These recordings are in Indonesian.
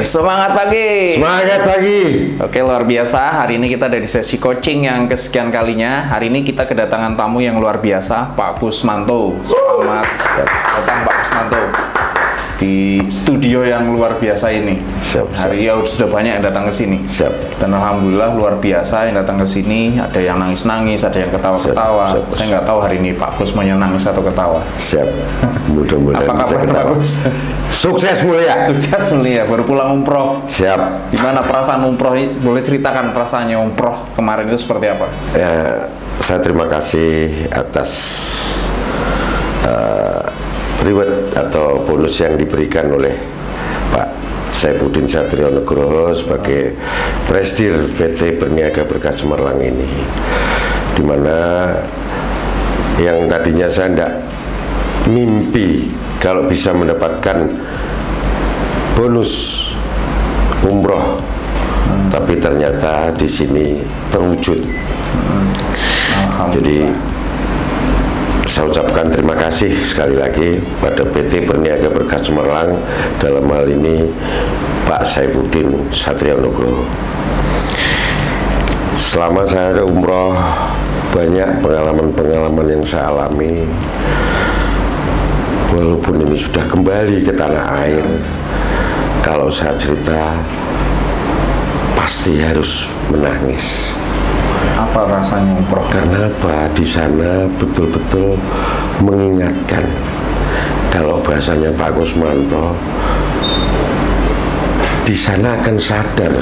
Semangat pagi. Semangat pagi. Oke, luar biasa. Hari ini kita ada di sesi coaching yang kesekian kalinya. Hari ini kita kedatangan tamu yang luar biasa, Pak Kusmanto. Selamat datang Pak Kusmanto di studio yang luar biasa ini. Hari ya sudah banyak yang datang ke sini. Dan alhamdulillah luar biasa yang datang ke sini. Ada yang nangis-nangis, ada yang ketawa-ketawa. Saya nggak tahu hari ini Pak Kus mau nangis atau ketawa. Mudah-mudahan apa bisa kabar Pak ketawa. Kus? Sukses mulia. Sukses mulia. Baru pulang umroh. Siap. Gimana perasaan umroh? Boleh ceritakan perasaannya umroh kemarin itu seperti apa? Ya, saya terima kasih atas reward atau bonus yang diberikan oleh Pak Saifuddin Satrio Nugroho sebagai Presidir PT Berniaga Berkah Cemerlang ini, dimana yang tadinya saya tidak mimpi kalau bisa mendapatkan bonus umroh, tapi ternyata di sini terwujud. Jadi saya ucapkan terima kasih sekali lagi pada PT Berniaga Berkah Cemerlang, dalam hal ini Pak Saifuddin Satrio Nugroho. Selama saya umroh, banyak pengalaman-pengalaman yang saya alami. Walaupun ini sudah kembali ke tanah air, kalau saya cerita pasti harus menangis. Apa rasanya umroh? Karena apa? Di sana betul-betul mengingatkan, kalau bahasanya Pak Kusmanto, di sana akan sadar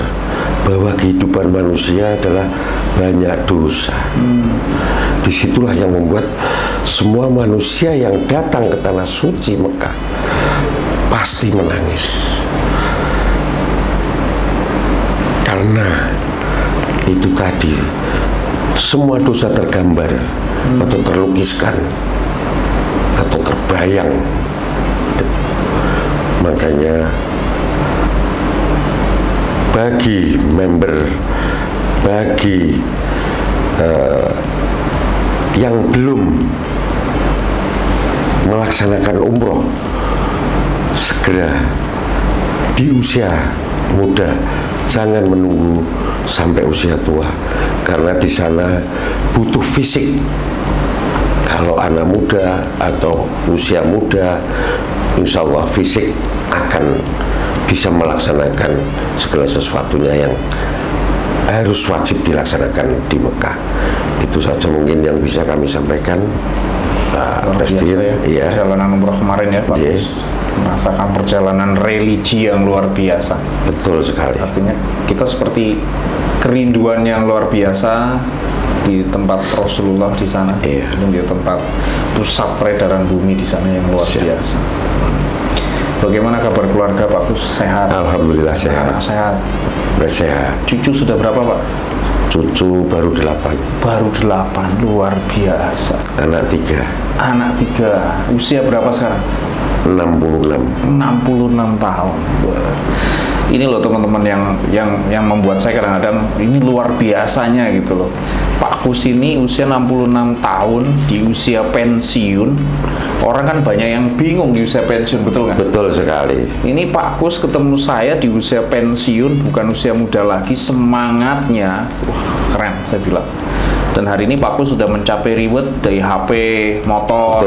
bahwa kehidupan manusia adalah banyak dosa. Disitulah yang membuat semua manusia yang datang ke tanah suci Mekah pasti menangis. Karena itu tadi, semua dosa tergambar atau terlukiskan atau terbayang. Makanya bagi member, bagi yang belum melaksanakan umroh, segera di usia muda, jangan menunggu sampai usia tua, karena di sana butuh fisik. Kalau anak muda atau usia muda, insya Allah fisik akan bisa melaksanakan segala sesuatunya yang harus wajib dilaksanakan di Mekah. Itu saja mungkin yang bisa kami sampaikan, Pak Presiden. Ya. Perjalanan umroh kemarin ya Pak. Merasakan perjalanan religi yang luar biasa. Betul sekali. Artinya kita seperti kerinduan yang luar biasa di tempat Rasulullah di sana, di tempat pusat peredaran bumi di sana yang luar biasa. Bagaimana kabar keluarga Pak Kus? Sehat? Alhamdulillah sehat. Sehat. Sehat. Cucu sudah berapa Pak? Cucu baru 8. Baru 8, luar biasa. Anak 3. Anak 3. Usia berapa sekarang? 66 tahun. Ini loh teman-teman yang membuat saya kadang-kadang ini luar biasanya gitu loh. Pak Kus ini usia 66 tahun di usia pensiun. Orang kan banyak yang bingung di usia pensiun, betul nggak? Betul sekali. Ini Pak Kus ketemu saya di usia pensiun, bukan usia muda lagi, semangatnya keren saya bilang. Dan hari ini Pak Kus sudah mencapai reward dari HP, motor,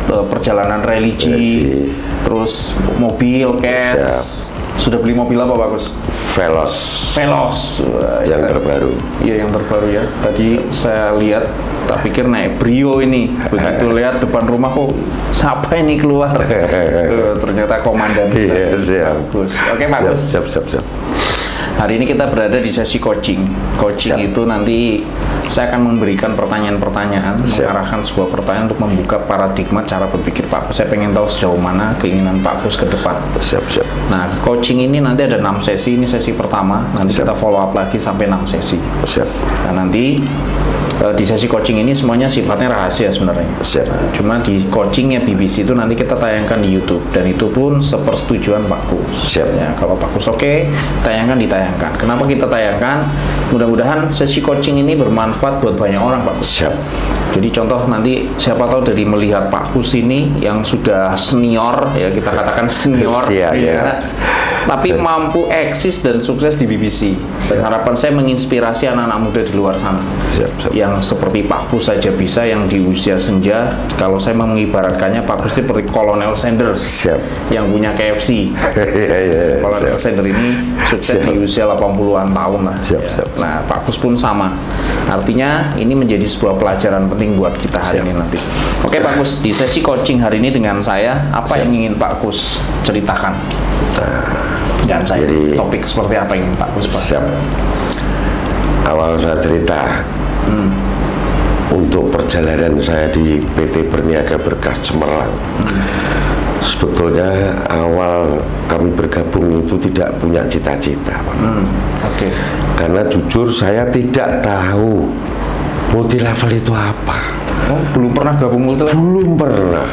perjalanan religi, terus mobil, cash. Sudah beli mobil apa Pak Kus? Veloz. Yang terbaru. Iya, yang terbaru ya. Tadi saya lihat, tak pikir naik Brio ini. Begitu lihat depan rumah kok siapa ini keluar? Ternyata komandan. Iya, siap. Bagus. Oke Pak Kus. Siap. Hari ini kita berada di sesi coaching. Coaching itu nanti saya akan memberikan pertanyaan-pertanyaan, mengarahkan sebuah pertanyaan untuk membuka paradigma cara berpikir Pak Kus. Saya pengen tahu sejauh mana keinginan Pak Kus ke depan. Siap. Nah, coaching ini nanti ada 6 sesi. Ini sesi pertama. Nanti kita follow up lagi sampai 6 sesi. Nah, nanti di sesi coaching ini semuanya sifatnya rahasia sebenarnya. Cuma di coachingnya BBC itu nanti kita tayangkan di YouTube, dan itu pun sepersetujuan Pak Kus. Ya, kalau Pak Kus oke, ditayangkan. Kenapa kita tayangkan? Mudah-mudahan sesi coaching ini bermanfaat buat banyak orang Pak Kus. Jadi contoh nanti siapa tahu dari melihat Pak Kus ini yang sudah senior, ya kita katakan senior, Siap, ya, tapi mampu eksis dan sukses di BBC. Dan harapan saya menginspirasi anak-anak muda di luar sana. Siap. Yang seperti Pak Kus saja bisa, yang di usia senja, kalau saya mengibaratkannya Pak Kus seperti Kolonel Sanders. Siap. Yang punya KFC. Kolonel Sanders ini sukses di usia 80-an tahun lah. Siap. Nah, Pak Kus pun sama. Artinya ini menjadi sebuah pelajaran penting buat kita hari ini nanti. Oke Pak Kus, di sesi coaching hari ini dengan saya, apa yang ingin Pak Kus ceritakan? Dan saya, jadi, topik seperti apa yang ingin Pak Kus bahas? Siap. Awal saya cerita untuk perjalanan saya di PT Berniaga Berkah Cemerlang. Sebetulnya awal kami bergabung itu tidak punya cita-cita, Pak. Oke. Karena jujur saya tidak tahu multilevel itu apa. Oh, belum pernah gabung multilevel? Belum pernah.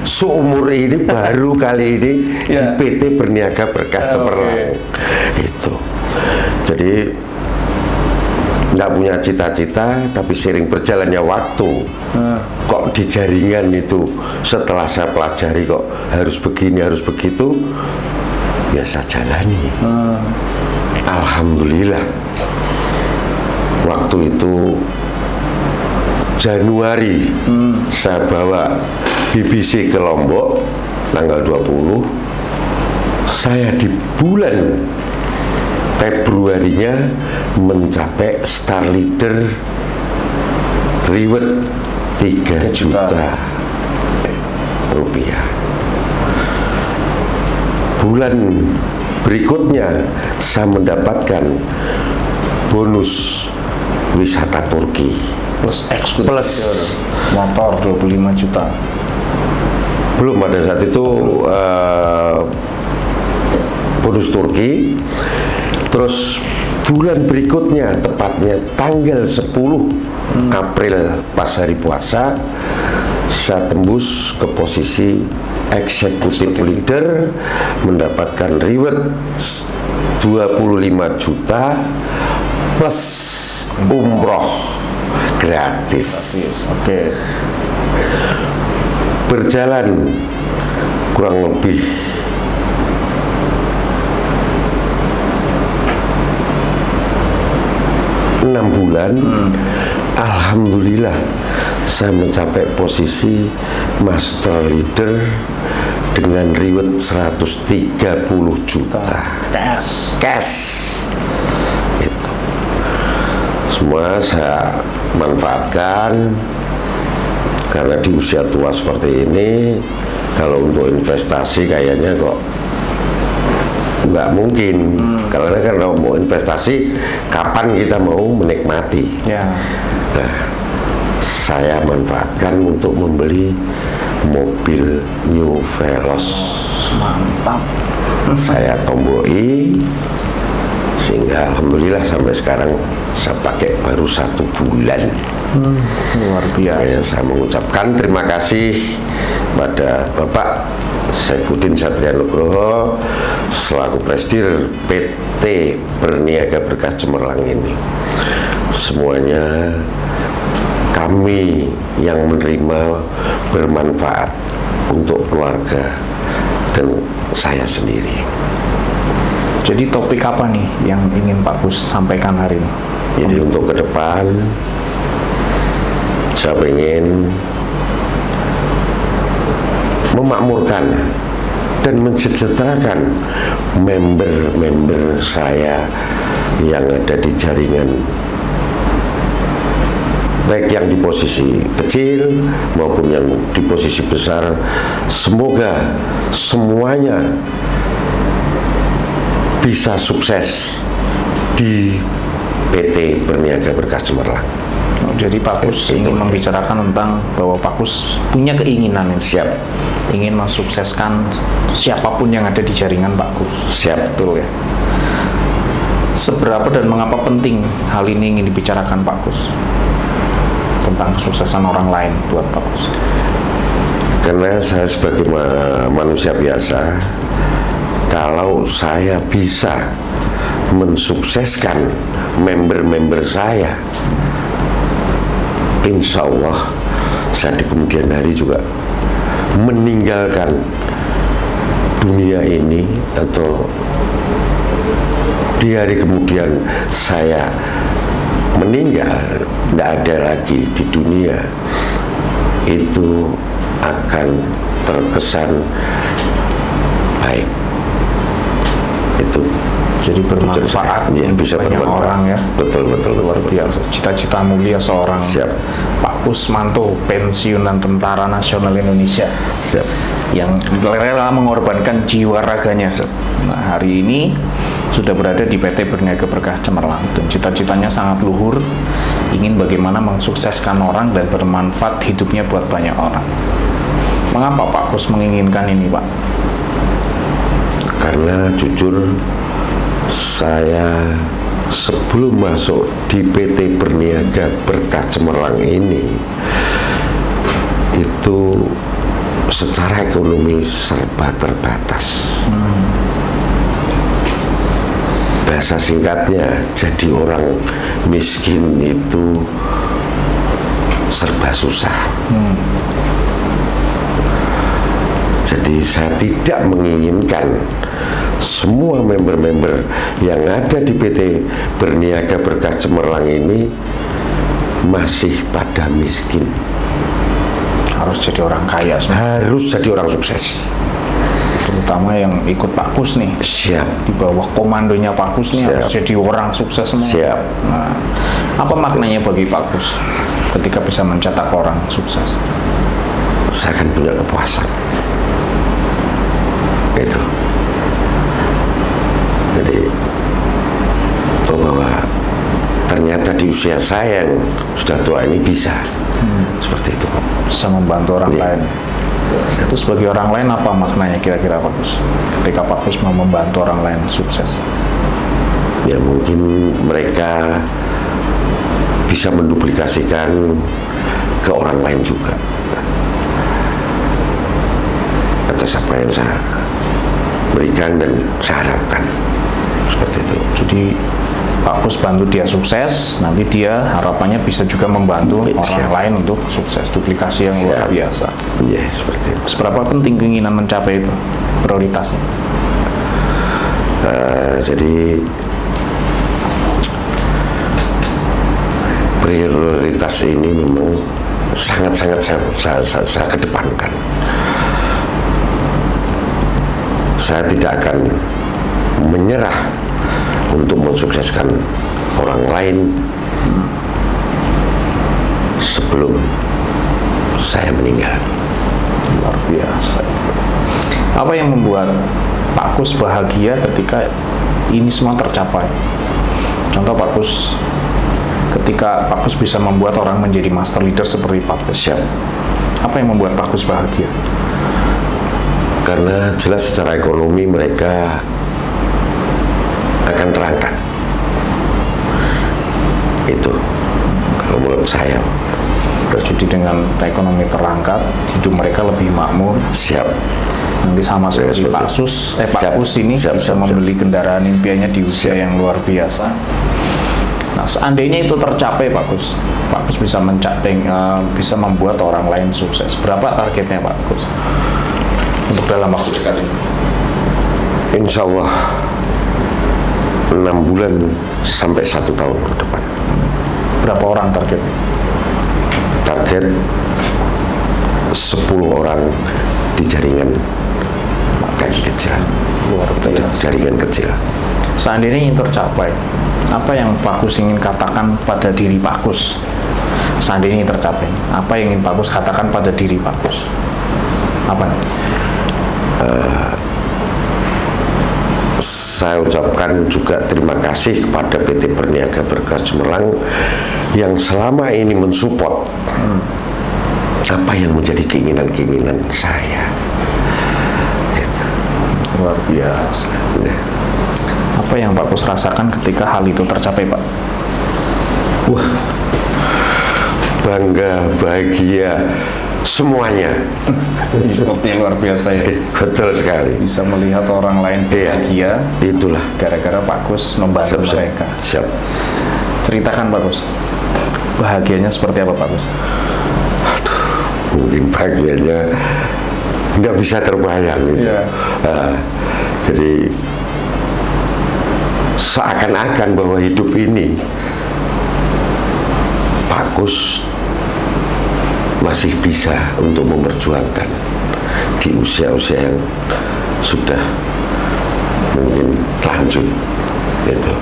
Seumur ini baru kali ini di PT Berniaga Berkah Cemerlang. Itu. Jadi nggak punya cita-cita, tapi sering berjalannya waktu. Kok di jaringan itu setelah saya pelajari kok harus begini, harus begitu, ya saya jalani. Alhamdulillah. Waktu itu Januari saya bawa BBC ke Lombok tanggal 20. Saya di bulan Februarinya mencapai Star Leader reward 3 juta rupiah. Bulan berikutnya saya mendapatkan bonus wisata Turki Plus eksekutif plus motor 25 juta. Belum pada saat itu bonus Turki. Terus bulan berikutnya, tepatnya tanggal 10 April pas hari puasa, saya tembus ke posisi eksekutif leader, mendapatkan reward 25 juta plus umroh gratis. Oke. Berjalan kurang lebih 6 bulan, alhamdulillah saya mencapai posisi master leader dengan reward 130 juta cash. Itu semua saya manfaatkan, karena di usia tua seperti ini kalau untuk investasi kayaknya kok nggak mungkin. Karena kan kalau mau investasi, kapan kita mau menikmati? Nah, saya manfaatkan untuk membeli mobil New Veloz. Mantap. Saya tomboi, sehingga alhamdulillah sampai sekarang saya pakai baru 1 bulan. Luar biasa. Saya mengucapkan terima kasih pada Bapak Saifuddin Satria Nugroho selaku Presidir PT Berniaga Berkah Cemerlang ini. Semuanya kami yang menerima bermanfaat untuk keluarga dan saya sendiri. Jadi topik apa nih yang ingin Pak Kus sampaikan hari ini? Jadi untuk ke depan saya ingin memakmurkan dan mensejahterakan member-member saya yang ada di jaringan, baik yang di posisi kecil maupun yang di posisi besar. Semoga semuanya bisa sukses di PT Berniaga Berkah Cemerlang. Jadi Pak Kus ingin membicarakan tentang bahwa Pak Kus punya keinginan yang Siap. ingin mensukseskan siapapun yang ada di jaringan Pak Kus. Siap. Betul ya. Seberapa dan mengapa penting hal ini ingin dibicarakan Pak Kus tentang kesuksesan orang lain buat Pak Kus? Karena saya sebagai manusia biasa, kalau saya bisa mensukseskan member-member saya, insya Allah saya di kemudian hari juga meninggalkan dunia ini, atau di hari kemudian saya meninggal, tidak ada lagi di dunia, itu akan terkesan baik. Itu Jadi bermanfaat ya, untuk bisa banyak bermanfaat. orang ya. Betul. Luar biasa. Cita-cita mulia seorang Siap. Pak Kusmanto, pensiunan Tentara Nasional Indonesia, Siap. yang rela mengorbankan jiwa raganya. Nah, hari ini sudah berada di PT Berniaga Berkah Cemerlang, dan cita-citanya sangat luhur, ingin bagaimana mensukseskan orang dan bermanfaat hidupnya buat banyak orang. Mengapa Pak Kus menginginkan ini, Pak? Karena jujur saya sebelum masuk di PT Berniaga Berkah Cemerlang ini, itu secara ekonomi serba terbatas. Bahasa singkatnya, jadi orang miskin itu serba susah. Jadi saya tidak menginginkan semua member-member yang ada di PT Berniaga Berkah Cemerlang ini masih pada miskin. Harus jadi orang kaya semua, Harus jadi orang sukses. terutama yang ikut Pak Kus nih. Siap. Di bawah komandonya Pak Kus nih Siap. harus jadi orang sukses semua. Siap. Nah, apa maknanya bagi Pak Kus ketika bisa mencetak orang sukses? Saya akan punya kepuasan. Itu. Jadi tahu bahwa ternyata di usia saya yang sudah tua ini bisa seperti itu. Bisa membantu orang Iya. lain. Itu sebagai orang lain apa maknanya kira-kira Pak Kus? Ketika Pak Kus mau membantu orang lain sukses. Ya mungkin mereka bisa menduplikasikan ke orang lain juga atas apa yang saya berikan dan saya harapkan, seperti itu. Jadi Pak Kus bantu dia sukses, nanti dia harapannya bisa juga membantu Siap. orang lain untuk sukses, duplikasi yang luar Siap. biasa. Ya seperti itu. Seberapa penting keinginan mencapai itu prioritasnya? Jadi prioritas ini memang sangat-sangat saya kedepankan. Saya tidak akan menyerah untuk mensukseskan orang lain sebelum saya meninggal. Luar biasa. Apa yang membuat Pak Kus bahagia ketika ini semua tercapai? Contoh Pak Kus, ketika Pak Kus bisa membuat orang menjadi master leader seperti Pak Kus. Siap. Apa yang membuat Pak Kus bahagia? Karena jelas secara ekonomi mereka akan terangkat. Itu kalau menurut saya. Jadi dengan ekonomi terangkat, hidup mereka lebih makmur. Siap. Nanti sama seperti Siap. Pak Siap. Kus ini Siap, bisa siap, membeli kendaraan impiannya di usia yang luar biasa. Nah, seandainya itu tercapai Pak Kus bisa mencapai, bisa membuat orang lain sukses. Berapa targetnya Pak Kus untuk dalam waktu dekat ini? Insya Allah 6 bulan sampai 1 tahun ke depan. Berapa orang targetnya? Target 10 orang di jaringan kaki kecil. Luar biasa. Jaringan kecil. Seandainya ini tercapai, apa yang Pak Kus ingin katakan pada diri Pak Kus? Seandainya ini tercapai, apa yang ingin Pak Kus katakan pada diri Pak Kus? Apa? Saya ucapkan juga terima kasih kepada PT Berniaga Berkah Cemerlang yang selama ini mensupport apa yang menjadi keinginan-keinginan saya. Gitu. Luar biasa. Ya. Apa yang Pak Kus rasakan ketika hal itu tercapai, Pak? Wah, bangga, bahagia, semuanya. Seperti luar biasa ya. Betul sekali. Bisa melihat orang lain Iya, bahagia itulah. gara-gara Pak Kus membantu Siap, siap. mereka. Siap. Ceritakan Pak Kus, bahagianya seperti apa Pak Gus? Mungkin bahagianya nggak bisa terbayang gitu. Iya. Jadi seakan-akan bahwa hidup ini Pak Gus masih bisa untuk memperjuangkan di usia-usia yang sudah mungkin lanjut itu.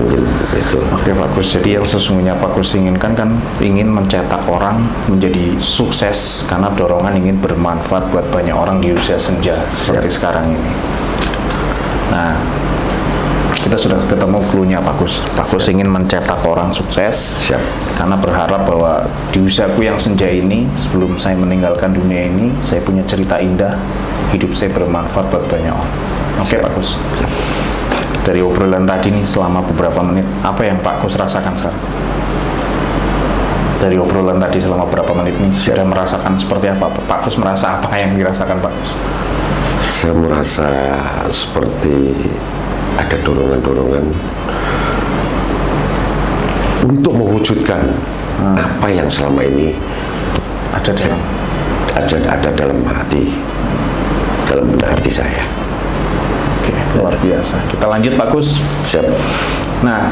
Mungkin itu. Oke Pak Gus, jadi yang sesungguhnya Pak Gus inginkan kan ingin mencetak orang menjadi sukses karena dorongan ingin bermanfaat buat banyak orang di usia senja seperti sekarang ini. Nah, kita sudah ketemu clue-nya Pak Gus. Pak Gus ingin mencetak orang sukses. Siap. Karena berharap bahwa di usiaku yang senja ini, sebelum saya meninggalkan dunia ini, saya punya cerita indah, hidup saya bermanfaat buat banyak orang. Oke Pak Gus. Dari obrolan tadi nih selama beberapa menit, apa yang Pak Gus rasakan sekarang? Dari obrolan tadi selama beberapa menit nih, sudah merasakan seperti apa? Pak Gus merasa apa yang dirasakan Pak Gus? Saya merasa seperti ada dorongan-dorongan untuk mewujudkan apa yang selama ini Ada dalam dalam hati saya. Oke, luar biasa. Kita lanjut Pak Gus. Siap. Nah,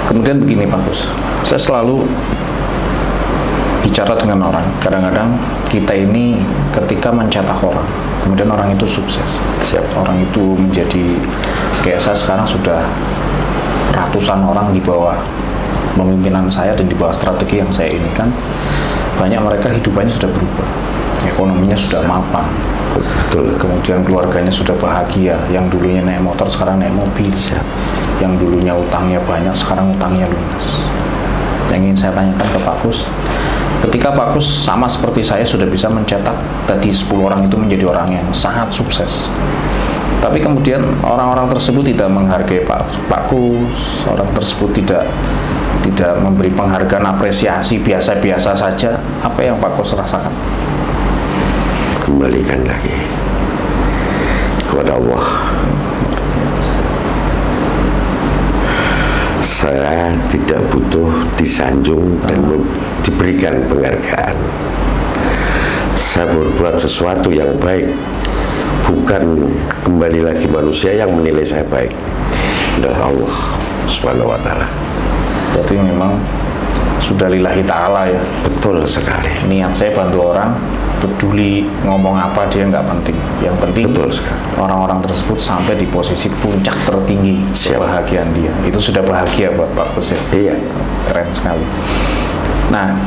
kemudian begini Pak Gus, saya selalu bicara dengan orang. Kadang-kadang kita ini ketika mencetak orang, kemudian orang itu sukses. Siap. Orang itu menjadi, kayak saya sekarang sudah ratusan orang di bawah pemimpinan saya dan di bawah strategi yang saya ini kan, banyak mereka hidupannya sudah berubah, ekonominya sudah mapan. Betul. Kemudian keluarganya sudah bahagia, yang dulunya naik motor sekarang naik mobil. Siap. Yang dulunya utangnya banyak sekarang utangnya lunas. Yang ingin saya tanyakan ke Pak Gus, ketika Pak Gus sama seperti saya sudah bisa mencetak tadi 10 orang itu menjadi orang yang sangat sukses, tapi kemudian orang-orang tersebut tidak menghargai Pak Gus, orang tersebut tidak memberi penghargaan, apresiasi, biasa-biasa saja, apa yang Pak Gus rasakan? Kembalikan lagi kepada Allah. Saya tidak butuh disanjung dan diberikan penghargaan. Saya berbuat sesuatu yang baik, bukan kembali lagi manusia yang menilai saya baik, adalah Allah Subhanahu wa Ta'ala. Berarti memang sudah lillahi ta'ala ya. Betul sekali. Niat saya bantu orang, peduli ngomong apa dia nggak penting. Yang penting Betul sekali. orang-orang tersebut sampai di posisi puncak tertinggi kebahagiaan dia. Itu sudah bahagia buat Pak Gus ya. Iya. Keren sekali. Nah,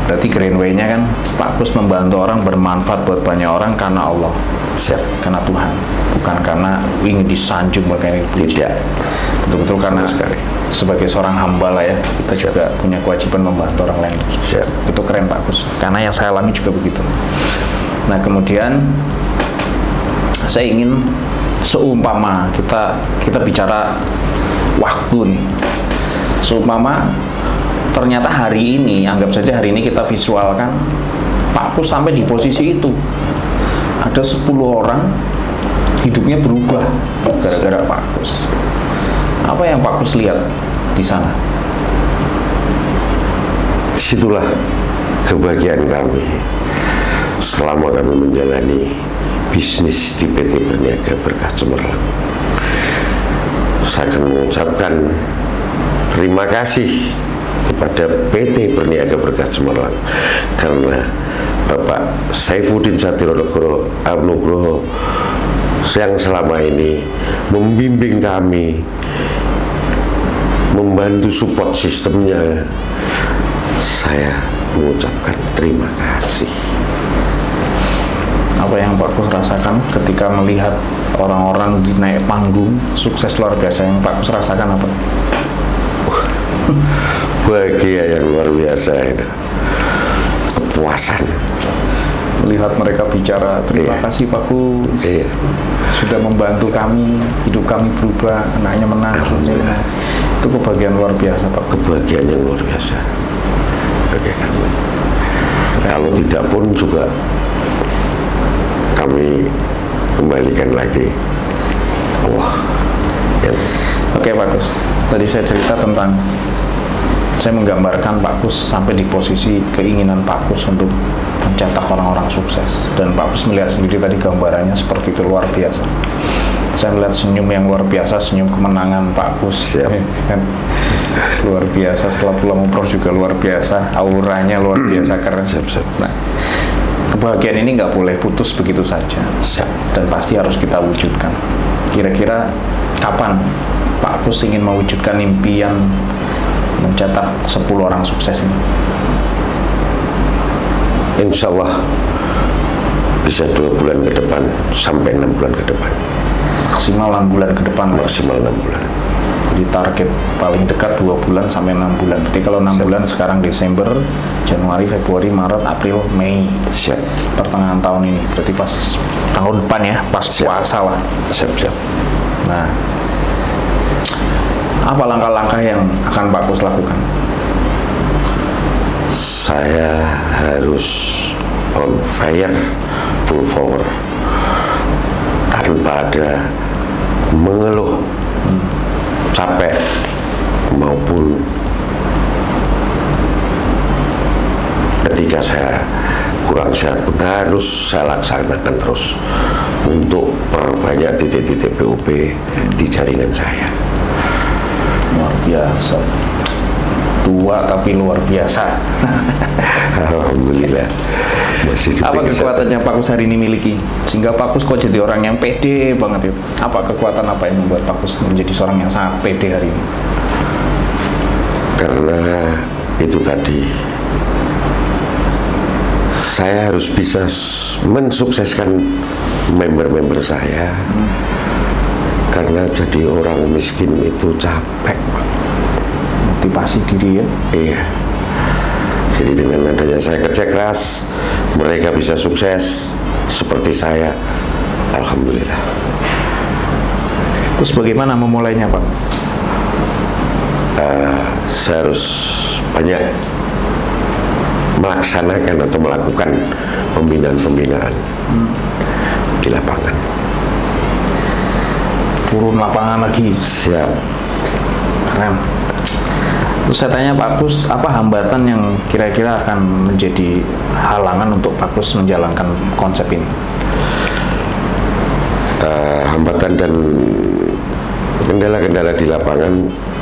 berarti Green Way-nya kan Pak Gus membantu orang bermanfaat buat banyak orang karena Allah. Siap. Karena Tuhan, bukan karena ingin disanjung bagian itu. Tidak. Betul-betul karena sekali. sebagai seorang hamba lah ya, kita juga punya kewajiban membantu orang lain. Siap. Itu keren Pak Gus, karena yang saya alami juga begitu. Nah kemudian saya ingin seumpama kita bicara waktu nih, seumpama ternyata hari ini, anggap saja hari ini kita visualkan Pak Gus sampai di posisi itu, ada 10 orang hidupnya berubah gara-gara Pak Gus. Apa yang Pak Gus lihat di sana? Disitulah kebahagiaan kami selama kami menjalani bisnis di PT Berniaga Berkah Cemerlang. Saya akan mengucapkan terima kasih kepada PT Berniaga Berkah Cemerlang karena Bapak Saifuddin Satironegoro Nugroho yang selama ini membimbing kami, membantu support sistemnya. Saya mengucapkan terima kasih. Apa yang Pak Gus rasakan ketika melihat orang-orang di naik panggung sukses luar biasa, yang Pak Gus rasakan apa? Bahagia yang luar biasa itu, kepuasan. Melihat mereka bicara, terima kasih Pak Gus, sudah membantu kami, hidup kami berubah, anaknya menang. Itu kebahagiaan luar biasa Pak. Kebahagiaan yang luar biasa bagi kami. Kalau tidak pun juga kami kembalikan lagi Allah yang Oke Oke Pak Kus, tadi saya cerita tentang saya menggambarkan Pak Kus sampai di posisi keinginan Pak Kus untuk mencetak orang-orang sukses, dan Pak Kus melihat sendiri tadi gambarannya seperti itu, luar biasa. Saya melihat senyum yang luar biasa, senyum kemenangan Pak Kus. Kan? Luar biasa, setelah pulang umroh juga luar biasa, auranya luar biasa keren. Nah, kebahagiaan ini nggak boleh putus begitu saja. Dan pasti harus kita wujudkan. Kira-kira kapan Pak Kus ingin mewujudkan impian mencetak 10 orang sukses ini? Insya Allah bisa 2 bulan ke depan sampai 6 bulan ke depan. Maksimal 6 bulan ke depan. Maksimal 6 bulan. Jadi target paling dekat 2 bulan sampai 6 bulan. Jadi kalau 6 bulan sekarang Desember, Januari, Februari, Maret, April, Mei. Siap. Pertengahan tahun ini. Berarti pas tahun depan ya, pas puasa lah. Siap. Nah, apa langkah-langkah yang akan Pak Kus lakukan? Saya harus on fire, full power, tanpa ada mengeluh, capek maupun ketika saya kurang sehat pun harus saya laksanakan terus untuk perbanyak titik-titik POP di jaringan saya. Luar biasa. Tua tapi luar biasa. Alhamdulillah. Masih Apa kekuatannya Pak Kus hari ini miliki sehingga Pak Kus kok jadi orang yang pede banget itu? Apa kekuatan apa yang membuat Pak Kus menjadi seorang yang sangat pede hari ini? Karena itu tadi, saya harus bisa mensukseskan member-member saya. Karena jadi orang miskin itu capek. Motivasi diri ya? Iya. Jadi dengan adanya saya kerja keras, mereka bisa sukses seperti saya. Alhamdulillah. Terus bagaimana memulainya Pak? Saya harus banyak melaksanakan atau melakukan pembinaan-pembinaan di lapangan. Turun lapangan lagi. Siap. Keren. Terus saya tanya Pak Kus, apa hambatan yang kira-kira akan menjadi halangan untuk Pak Kus menjalankan konsep ini? Hambatan dan kendala-kendala di lapangan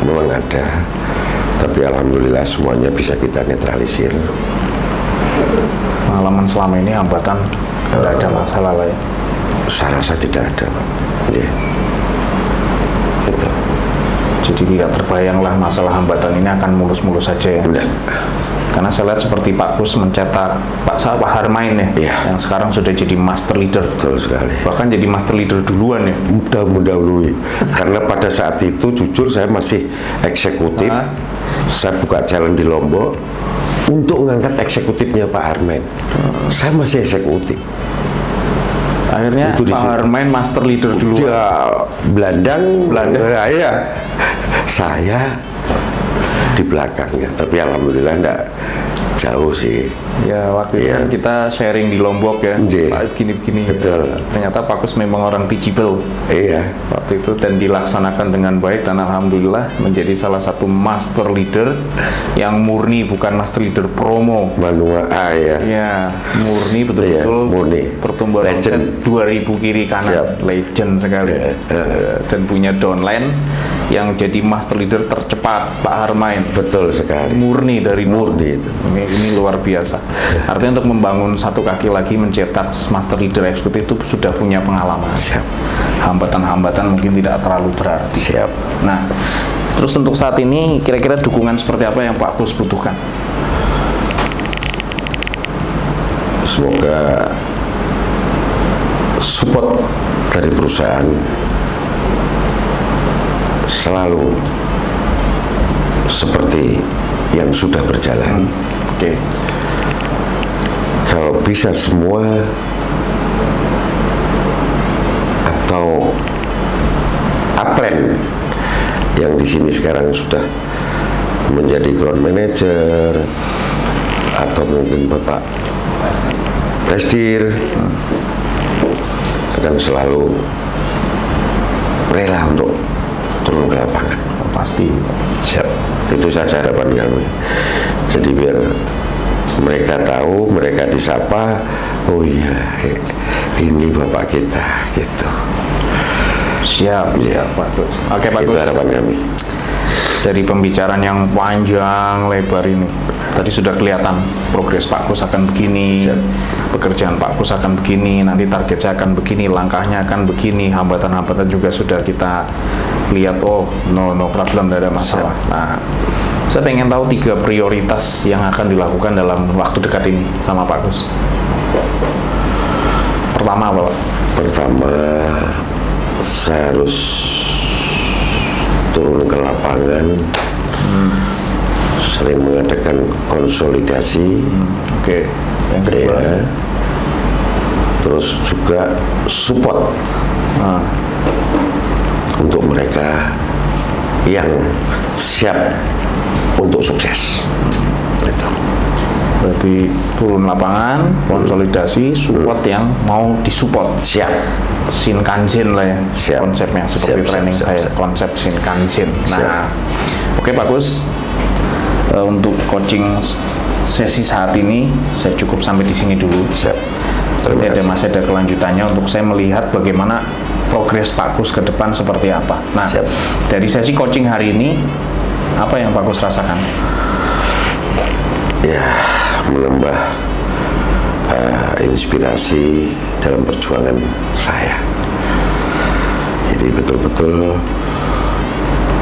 memang ada, tapi alhamdulillah semuanya bisa kita netralisir. Pengalaman selama ini hambatan tidak ada masalah lah ya? Saya rasa tidak ada, Pak. Yeah. Itu. Jadi tidak terbayanglah masalah hambatan ini akan mulus-mulus saja ya? Benar. Karena saya lihat seperti Pak Kus mencetak Pak Harmain ya, Iya. yang sekarang sudah jadi master leader. Betul sekali. Bahkan jadi master leader duluan ya. Mudah mendahului. Karena pada saat itu jujur saya masih eksekutif. Saya buka jalan di Lombok untuk mengangkat eksekutifnya Pak Harmain. Saya masih eksekutif. Akhirnya Itu Pak Harmain master leader duluan. Dia Belandang. Belanda. Ya. Saya di belakangnya, tapi alhamdulillah enggak jauh sih. Ya waktu itu Iya. kan kita sharing di Lombok ya, Iya. Pak gini-gini. Betul. Ternyata Pak Kus memang orang teachable Iya. waktu itu dan dilaksanakan dengan baik, dan alhamdulillah menjadi salah satu master leader yang murni, bukan master leader promo. Manual ya. Ya, murni betul-betul Iya, murni. pertumbuhan Legend. omset 2000 kiri kanan. Siap. Legend sekali. Dan punya downline yang jadi master leader tercepat, Pak Harmain. Betul sekali. Murni dari nol. Murni itu. Ini luar biasa. Artinya untuk membangun satu kaki lagi mencetak master leader eksekutif itu sudah punya pengalaman. Siap. Hambatan-hambatan mungkin tidak terlalu berarti. Siap. Nah, terus untuk saat ini kira-kira dukungan seperti apa yang Pak Kus butuhkan? Semoga support dari perusahaan selalu seperti yang sudah berjalan. Oke. Kalau bisa semua atau Apren yang di sini sekarang sudah menjadi ground manager atau mungkin Bapak Presdir akan selalu rela untuk turun ke lapangan. Oh, pasti. Siap. Itu saja harapan kami. Jadi biar mereka tahu, mereka disapa, oh iya, ini bapak kita, gitu. Siap, Iya. bagus. Oke, Itu bagus. harapan kami. Dari pembicaraan yang panjang lebar ini, tadi sudah kelihatan progres Pak Kus akan begini, Siap. pekerjaan Pak Kus akan begini, nanti target saya akan begini, langkahnya akan begini, hambatan-hambatan juga sudah kita lihat. Oh, no problem, tidak ada masalah. Nah, saya pengen tahu 3 prioritas yang akan dilakukan dalam waktu dekat ini sama Pak Kus. Pertama apa, Pak? Pertama, saya harus turun ke lapangan, sering mengadakan konsolidasi, Oke. Yang kedua, ya. Terus juga support nah, untuk mereka yang siap untuk sukses. Gitu. berarti turun lapangan, konsolidasi, support yang mau disupport. Siap. Shinkansen lah ya, Siap. konsepnya seperti Siap, training siap, saya, siap. konsep Shinkansen. Siap. Nah, oke Pak Kus, untuk coaching sesi saat ini saya cukup sampai di sini dulu. Siap. Nanti Terima kasih. masih ada kelanjutannya untuk saya melihat bagaimana progres Pak Kus ke depan seperti apa. Nah, Siap. dari sesi coaching hari ini, apa yang Pak Kus rasakan? Ya, menambah inspirasi dalam perjuangan saya. Jadi betul-betul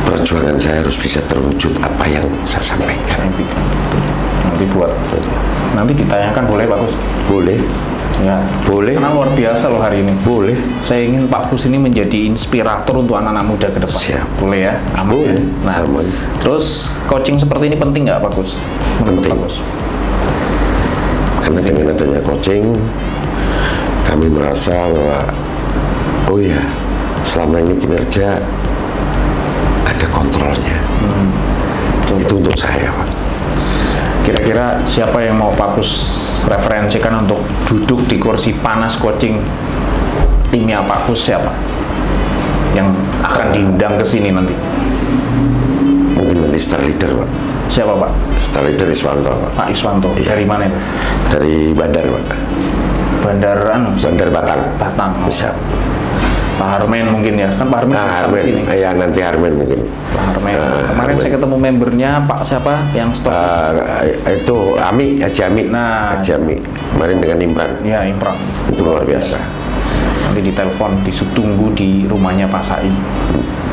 perjuangan saya harus bisa terwujud apa yang saya sampaikan. Nanti buat, nanti ditayangkan boleh Pak Kus? Boleh, Ya, boleh, karena luar biasa loh hari ini. boleh. Saya ingin Pak Kus ini menjadi inspirator untuk anak-anak muda ke depan. Siap. Boleh ya? Aman Boleh, ya? Nah, aman. terus coaching seperti ini penting nggak Pak Kus? Menurut Penting. Pak Kus? Karena dengan adanya coaching, kami merasa bahwa oh ya, selama ini kinerja ada kontrolnya. Itu untuk saya, Pak. Kira-kira siapa yang mau Pak Kus referensikan untuk duduk di kursi panas coaching timnya Pak Kus, siapa? Yang akan diundang ke sini nanti? Mungkin nanti star leader, Pak. Siapa Pak? Star leader Iswanto, Pak. Pak Iswanto. Iya. Dari mana itu? Dari Bandar, Pak. Bandar Bandar Batang. Batang. Oh. Siap. Pak Harmen mungkin ya, kan Pak Harmen Nah, datang Harmen. ke sini. Ya, nanti Harmen mungkin. Pak Harmen. Kemarin Harmen. saya ketemu membernya Pak siapa yang stop? Itu Ami, Haji Ami. Nah. Haji Ami. Kemarin dengan Imran. Ya, Impram. Itu luar biasa. Nanti ditelepon, ditunggu di rumahnya Pak Sai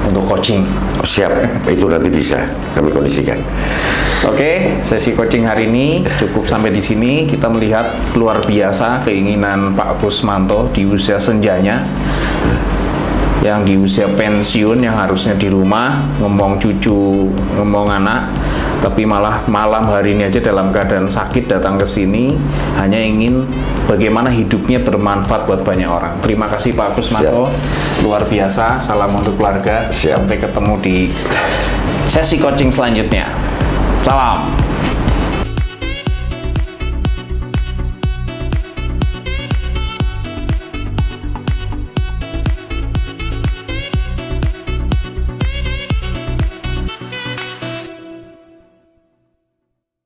untuk coaching. Oh, siap, itu nanti bisa kami kondisikan. Oke, sesi coaching hari ini cukup sampai di sini. Kita melihat luar biasa keinginan Pak Kusmanto di usia senjanya, yang di usia pensiun, yang harusnya di rumah ngomong cucu, ngomong anak, tapi malah malam hari ini aja dalam keadaan sakit datang ke sini hanya ingin bagaimana hidupnya bermanfaat buat banyak orang. Terima kasih Pak Kusmanto, luar biasa. Salam untuk keluarga. Siap. Sampai ketemu di sesi coaching selanjutnya. Salam.